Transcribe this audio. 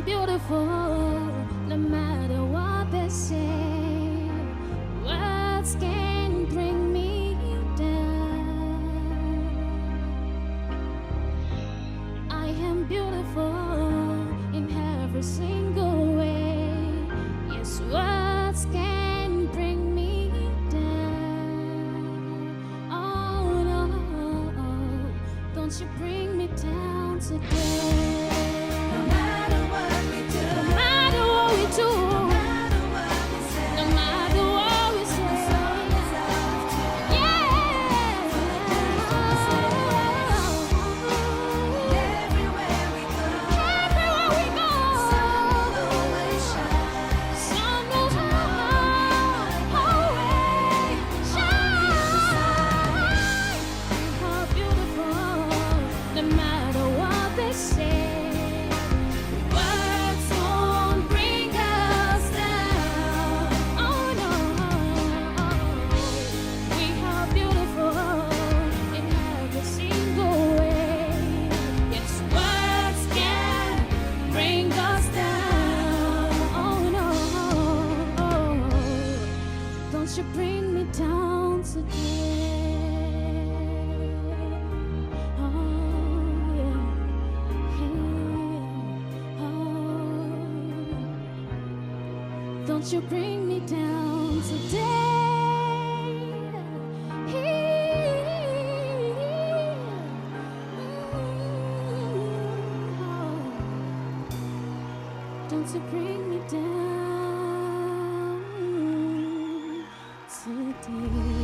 beautiful, no matter what they say. Words can bring me down. I am beautiful in every single way. Yes, words can bring me down. Oh no, don't you bring me down today. Don't you bring me down today. Oh yeah, yeah. Oh, don't you bring me down today. Don't you bring me down today.